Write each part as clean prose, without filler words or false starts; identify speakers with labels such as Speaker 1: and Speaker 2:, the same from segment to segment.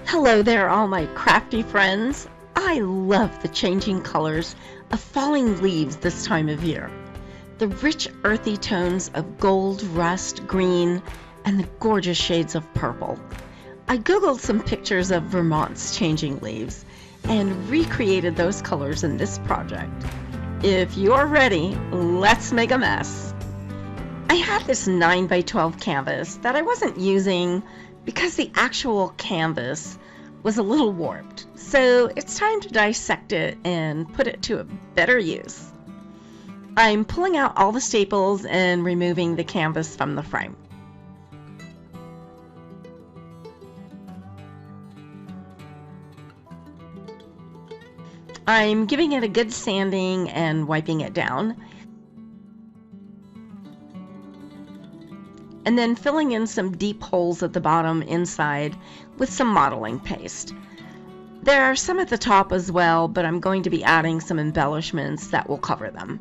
Speaker 1: Hello there, all my crafty friends. I love the changing colors of falling leaves this time of year. The rich earthy tones of gold, rust, green, and the gorgeous shades of purple. I googled some pictures of Vermont's changing leaves and recreated those colors in this project. If you're ready, let's make a mess. I had this 9x12 canvas that I wasn't using because the actual canvas was a little warped, so it's time to dissect it and put it to a better use. I'm pulling out all the staples and removing the canvas from the frame. I'm giving it a good sanding and wiping it down, and then filling in some deep holes at the bottom inside with some modeling paste. There are some at the top as well, but I'm going to be adding some embellishments that will cover them.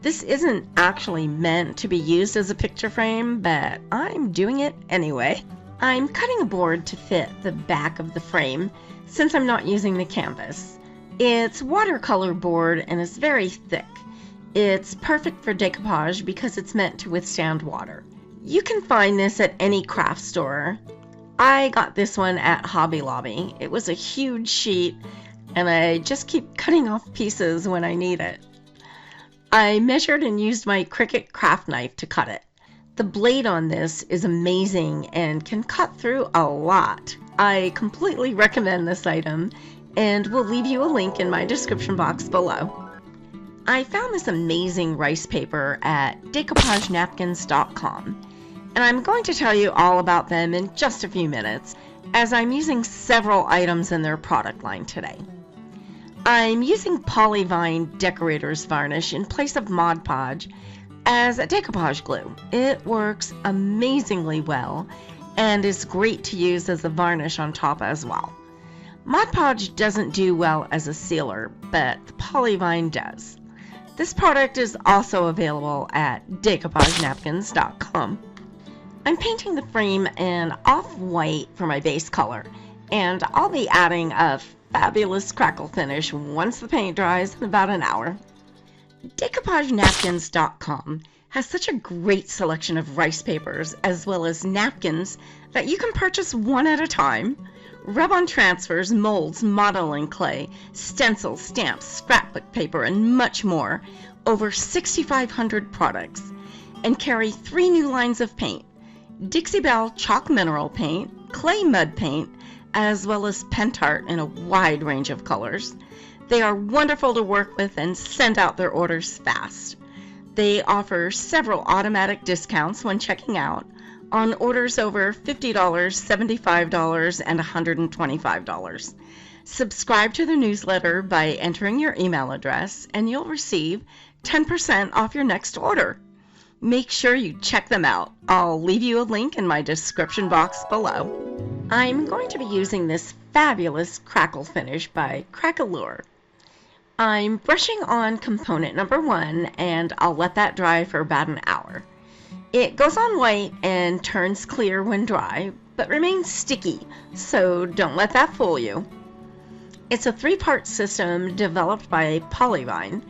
Speaker 1: This isn't actually meant to be used as a picture frame, but I'm doing it anyway. I'm cutting a board to fit the back of the frame since I'm not using the canvas. It's watercolor board and it's very thick. It's perfect for decoupage because it's meant to withstand water. You can find this at any craft store. I got this one at Hobby Lobby. It was a huge sheet and I just keep cutting off pieces when I need it. I measured and used my Cricut craft knife to cut it. The blade on this is amazing and can cut through a lot. I completely recommend this item and will leave you a link in my description box below. I found this amazing rice paper at DecoPageNapkins.com, and I'm going to tell you all about them in just a few minutes, as I'm using several items in their product line today. I'm using Polyvine Decorator's Varnish in place of Mod Podge as a decoupage glue. It works amazingly well and is great to use as a varnish on top as well. Mod Podge doesn't do well as a sealer, but the Polyvine does. This product is also available at DecoPageNapkins.com. I'm painting the frame in off-white for my base color, and I'll be adding a fabulous crackle finish once the paint dries in about an hour. DecoPageNapkins.com has such a great selection of rice papers as well as napkins that you can purchase one at a time. Rub-on transfers, molds, modeling clay, stencils, stamps, scrapbook paper, and much more. Over 6,500 products. And carry 3 new lines of paint. Dixie Belle Chalk Mineral Paint, Clay Mud Paint, as well as Pentart in a wide range of colors. They are wonderful to work with and send out their orders fast. They offer several automatic discounts when checking out on orders over $50, $75, and $125. Subscribe to the newsletter by entering your email address and you'll receive 10% off your next order. Make sure you check them out. I'll leave you a link in my description box below. I'm going to be using this fabulous crackle finish by Crackle. I'm brushing on component number 1 and I'll let that dry for about an hour. It goes on white and turns clear when dry, but remains sticky, so don't let that fool you. It's a 3-part system developed by Polyvine.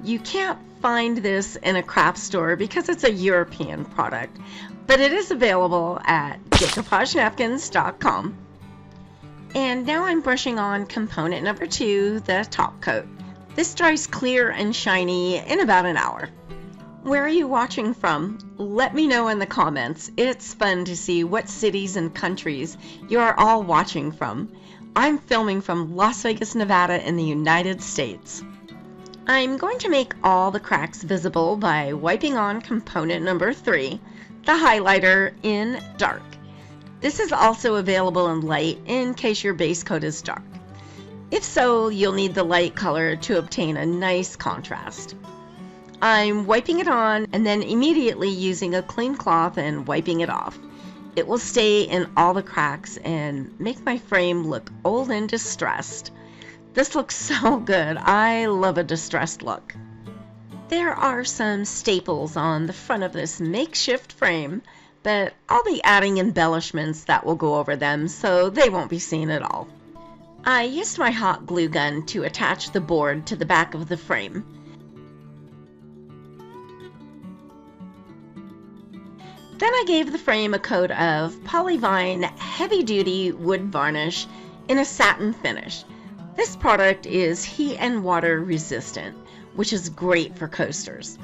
Speaker 1: You can't find this in a craft store because it's a European product, but it is available at DecoPageNapkins.com. And now I'm brushing on component number 2, the top coat. This dries clear and shiny in about an hour. Where are you watching from? Let me know in the comments. It's fun to see what cities and countries you are all watching from. I'm filming from Las Vegas, Nevada in the United States. I'm going to make all the cracks visible by wiping on component number 3, the highlighter, in dark. This is also available in light in case your base coat is dark. If so, you'll need the light color to obtain a nice contrast. I'm wiping it on and then immediately using a clean cloth and wiping it off. It will stay in all the cracks and make my frame look old and distressed. This looks so good. I love a distressed look. There are some staples on the front of this makeshift frame, but I'll be adding embellishments that will go over them so they won't be seen at all. I used my hot glue gun to attach the board to the back of the frame. Then I gave the frame a coat of Polyvine heavy-duty wood varnish in a satin finish. This product is heat and water resistant, which is great for coasters.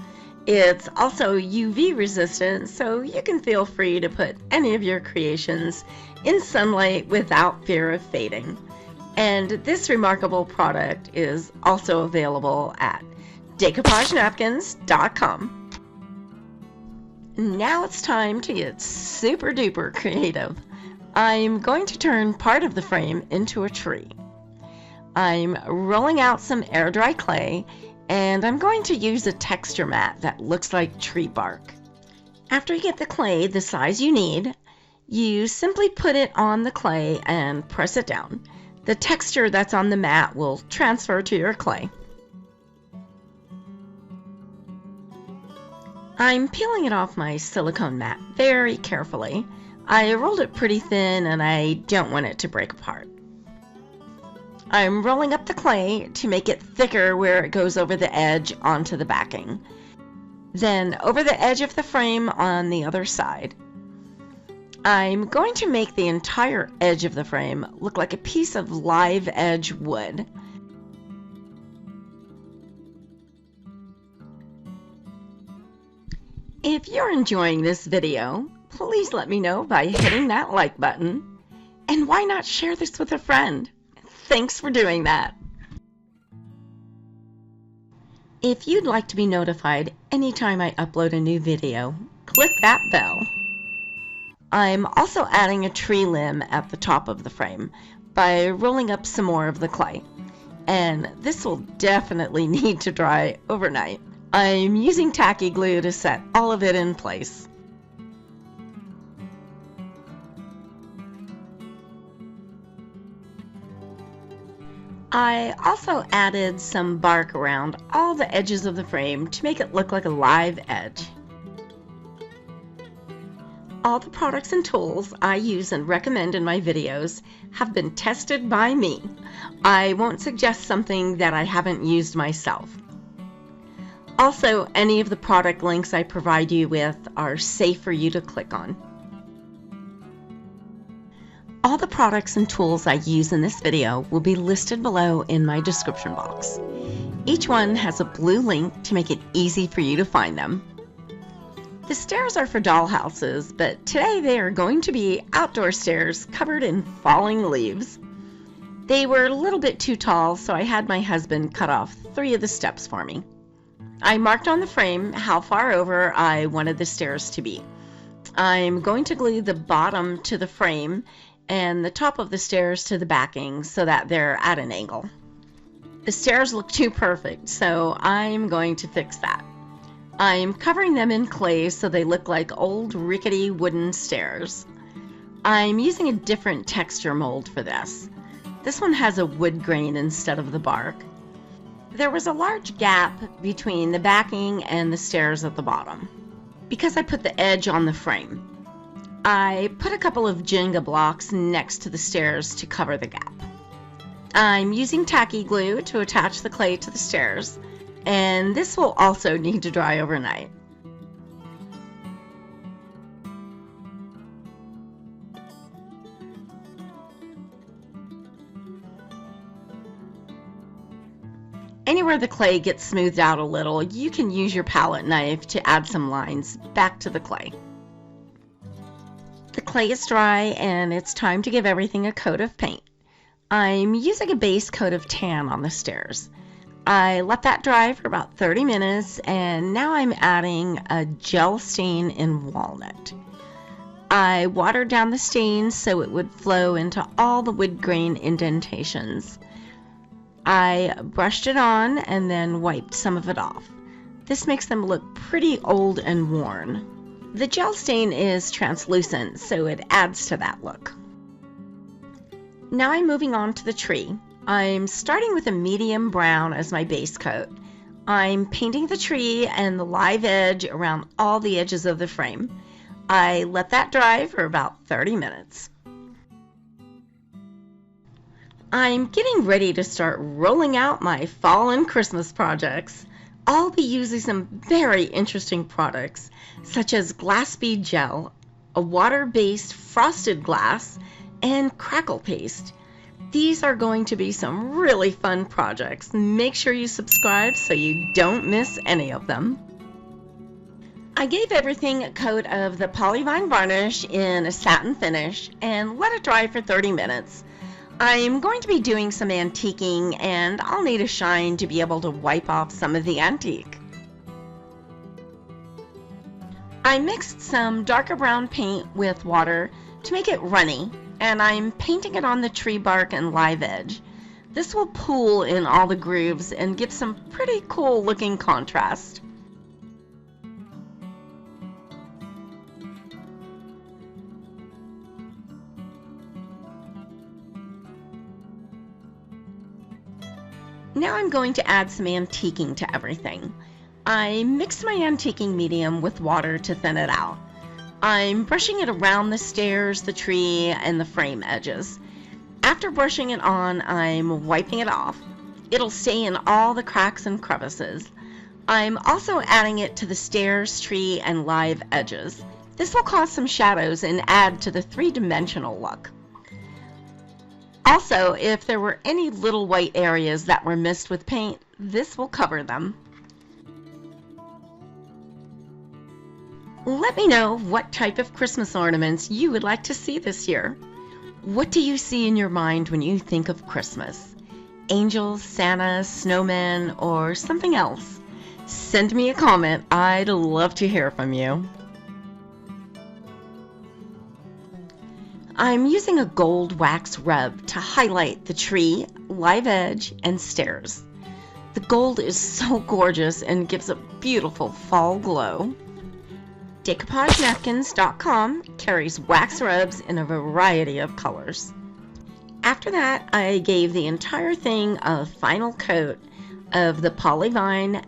Speaker 1: It's also UV resistant, so you can feel free to put any of your creations in sunlight without fear of fading. And this remarkable product is also available at decoupagenapkins.com. Now it's time to get super duper creative. I'm going to turn part of the frame into a tree. I'm rolling out some air dry clay, and I'm going to use a texture mat that looks like tree bark. After you get the clay the size you need, you simply put it on the clay and press it down. The texture that's on the mat will transfer to your clay. I'm peeling it off my silicone mat very carefully. I rolled it pretty thin and I don't want it to break apart. I'm rolling up the clay to make it thicker where it goes over the edge onto the backing. Then over the edge of the frame on the other side. I'm going to make the entire edge of the frame look like a piece of live edge wood. If you're enjoying this video, please let me know by hitting that like button. And why not share this with a friend? Thanks for doing that. If you'd like to be notified anytime I upload a new video, click that bell. I'm also adding a tree limb at the top of the frame by rolling up some more of the clay. And this will definitely need to dry overnight. I'm using tacky glue to set all of it in place. I also added some bark around all the edges of the frame to make it look like a live edge. All the products and tools I use and recommend in my videos have been tested by me. I won't suggest something that I haven't used myself. Also, any of the product links I provide you with are safe for you to click on. All the products and tools I use in this video will be listed below in my description box. Each one has a blue link to make it easy for you to find them. The stairs are for doll houses, but today they are going to be outdoor stairs covered in falling leaves. They were a little bit too tall, so I had my husband cut off 3 of the steps for me. I marked on the frame how far over I wanted the stairs to be. I'm going to glue the bottom to the frame and the top of the stairs to the backing so that they're at an angle. The stairs look too perfect, so I'm going to fix that. I'm covering them in clay so they look like old rickety wooden stairs. I'm using a different texture mold for this. This one has a wood grain instead of the bark. There was a large gap between the backing and the stairs at the bottom because I put the edge on the frame. I put a couple of Jenga blocks next to the stairs to cover the gap. I'm using tacky glue to attach the clay to the stairs, and this will also need to dry overnight. Anywhere the clay gets smoothed out a little, you can use your palette knife to add some lines back to the clay. The clay is dry and it's time to give everything a coat of paint. I'm using a base coat of tan on the stairs. I let that dry for about 30 minutes and now I'm adding a gel stain in walnut. I watered down the stain so it would flow into all the wood grain indentations. I brushed it on and then wiped some of it off. This makes them look pretty old and worn. The gel stain is translucent, so it adds to that look. Now I'm moving on to the tree. I'm starting with a medium brown as my base coat. I'm painting the tree and the live edge around all the edges of the frame. I let that dry for about 30 minutes. I'm getting ready to start rolling out my fall and Christmas projects. I'll be using some very interesting products, such as glass bead gel, a water-based frosted glass, and Crackle paste. These are going to be some really fun projects. Make sure you subscribe so you don't miss any of them. I gave everything a coat of the Polyvine varnish in a satin finish and let it dry for 30 minutes. I'm going to be doing some antiquing, and I'll need a shine to be able to wipe off some of the antique. I mixed some darker brown paint with water to make it runny, and I'm painting it on the tree bark and live edge. This will pool in all the grooves and give some pretty cool looking contrast. Now I'm going to add some antiquing to everything. I mixed my antiquing medium with water to thin it out. I'm brushing it around the stairs, the tree, and the frame edges. After brushing it on, I'm wiping it off. It'll stay in all the cracks and crevices. I'm also adding it to the stairs, tree, and live edges. This will cause some shadows and add to the three-dimensional look. Also, if there were any little white areas that were missed with paint, this will cover them. Let me know what type of Christmas ornaments you would like to see this year. What do you see in your mind when you think of Christmas? Angels, Santa, snowmen, or something else? Send me a comment. I'd love to hear from you. I'm using a gold wax rub to highlight the tree, live edge, and stairs. The gold is so gorgeous and gives a beautiful fall glow. DecoArtNapkins.com carries wax rubs in a variety of colors. After that, I gave the entire thing a final coat of the Polyvine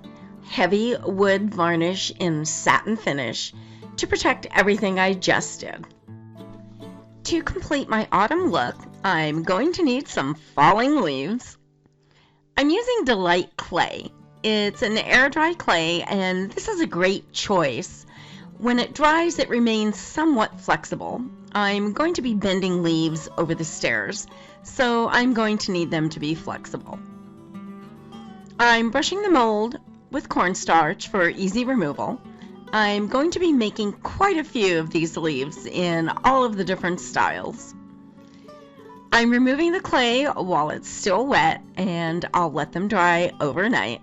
Speaker 1: heavy wood varnish in satin finish to protect everything I just did. To complete my autumn look, I'm going to need some falling leaves. I'm using Delight clay. It's an air-dry clay, and this is a great choice. When it dries, it remains somewhat flexible. I'm going to be bending leaves over the stairs, so I'm going to need them to be flexible. I'm brushing the mold with cornstarch for easy removal. I'm going to be making quite a few of these leaves in all of the different styles. I'm removing the clay while it's still wet, and I'll let them dry overnight.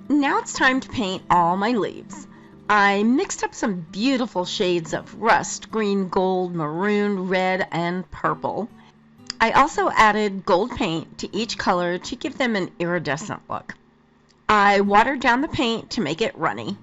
Speaker 1: Now it's time to paint all my leaves. I mixed up some beautiful shades of rust, green, gold, maroon, red, and purple. I also added gold paint to each color to give them an iridescent look. I watered down the paint to make it runny.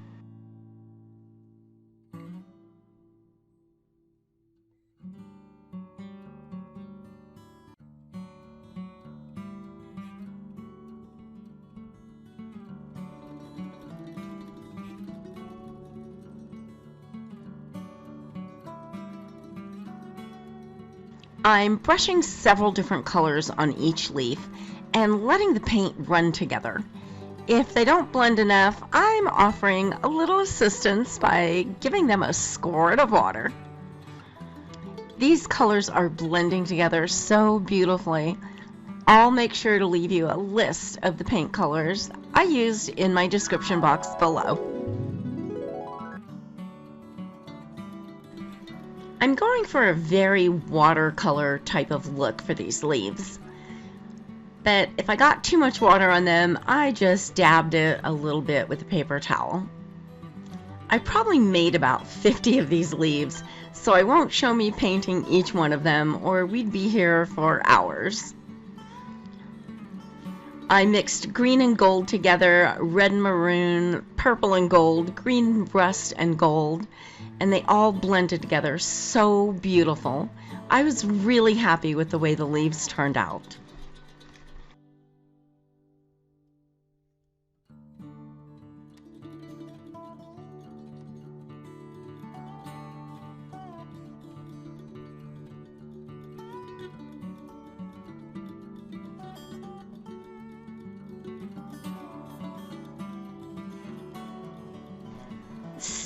Speaker 1: I'm brushing several different colors on each leaf and letting the paint run together. If they don't blend enough, I'm offering a little assistance by giving them a squirt of water. These colors are blending together so beautifully. I'll make sure to leave you a list of the paint colors I used in my description box below. I'm going for a very watercolor type of look for these leaves. But if I got too much water on them, I just dabbed it a little bit with a paper towel. I probably made about 50 of these leaves, so I won't show me painting each one of them, or we'd be here for hours. I mixed green and gold together, red and maroon, purple and gold, green, rust, and gold, and they all blended together so beautiful. I was really happy with the way the leaves turned out.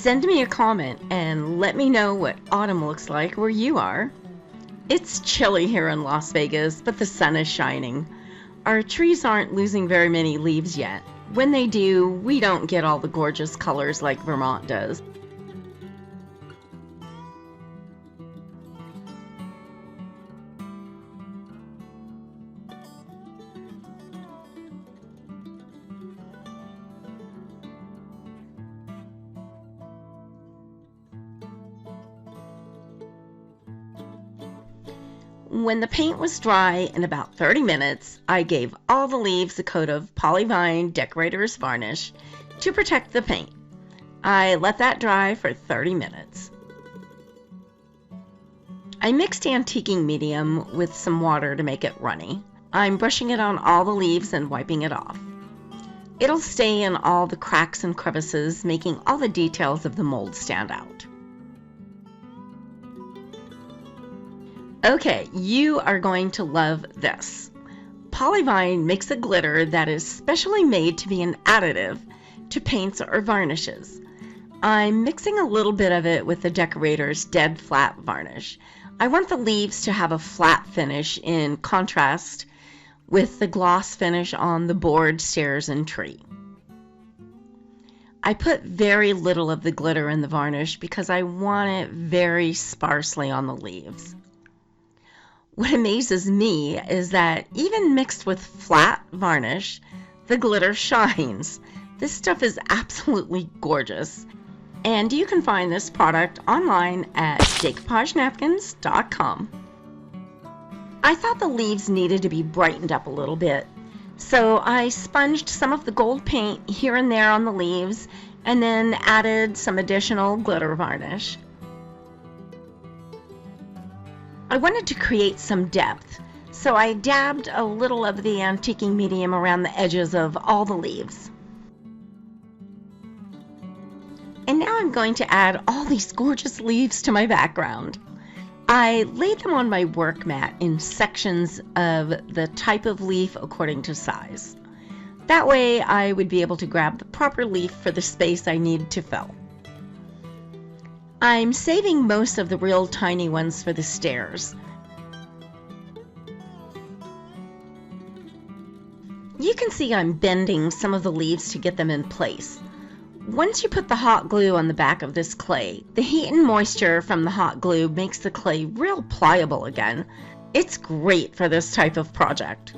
Speaker 1: Send me a comment and let me know what autumn looks like where you are. It's chilly here in Las Vegas, but the sun is shining. Our trees aren't losing very many leaves yet. When they do, we don't get all the gorgeous colors like Vermont does. When the paint was dry in about 30 minutes, I gave all the leaves a coat of Polyvine Decorator's Varnish to protect the paint. I let that dry for 30 minutes. I mixed antiquing medium with some water to make it runny. I'm brushing it on all the leaves and wiping it off. It'll stay in all the cracks and crevices, making all the details of the mold stand out. Okay, you are going to love this. Polyvine makes a glitter that is specially made to be an additive to paints or varnishes. I'm mixing a little bit of it with the Decorator's Dead Flat Varnish. I want the leaves to have a flat finish in contrast with the gloss finish on the board, stairs, and tree. I put very little of the glitter in the varnish because I want it very sparsely on the leaves. What amazes me is that even mixed with flat varnish, the glitter shines. This stuff is absolutely gorgeous. And you can find this product online at decoupagenapkins.com. I thought the leaves needed to be brightened up a little bit, so I sponged some of the gold paint here and there on the leaves and then added some additional glitter varnish. I wanted to create some depth, so I dabbed a little of the antiquing medium around the edges of all the leaves. And now I'm going to add all these gorgeous leaves to my background. I laid them on my work mat in sections of the type of leaf according to size. That way I would be able to grab the proper leaf for the space I need to fill. I'm saving most of the real tiny ones for the stairs. You can see I'm bending some of the leaves to get them in place. Once you put the hot glue on the back of this clay, the heat and moisture from the hot glue makes the clay real pliable again. It's great for this type of project.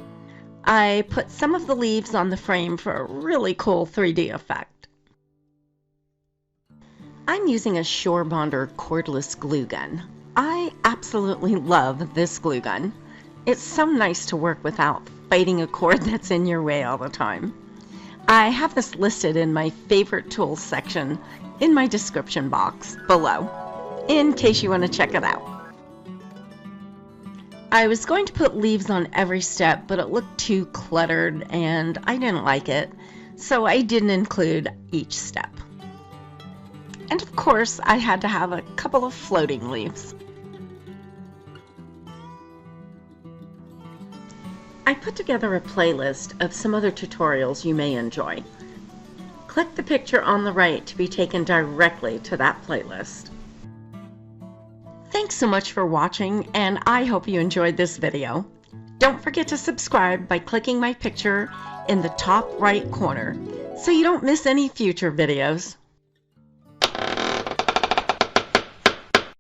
Speaker 1: I put some of the leaves on the frame for a really cool 3D effect. I'm using a Shore Bonder cordless glue gun. I absolutely love this glue gun. It's so nice to work without fighting a cord that's in your way all the time. I have this listed in my favorite tools section in my description box below, in case you want to check it out. I was going to put leaves on every step, but it looked too cluttered and I didn't like it, so I didn't include each step. And of course, I had to have a couple of floating leaves. I put together a playlist of some other tutorials you may enjoy. Click the picture on the right to be taken directly to that playlist. Thanks so much for watching, and I hope you enjoyed this video. Don't forget to subscribe by clicking my picture in the top right corner so you don't miss any future videos.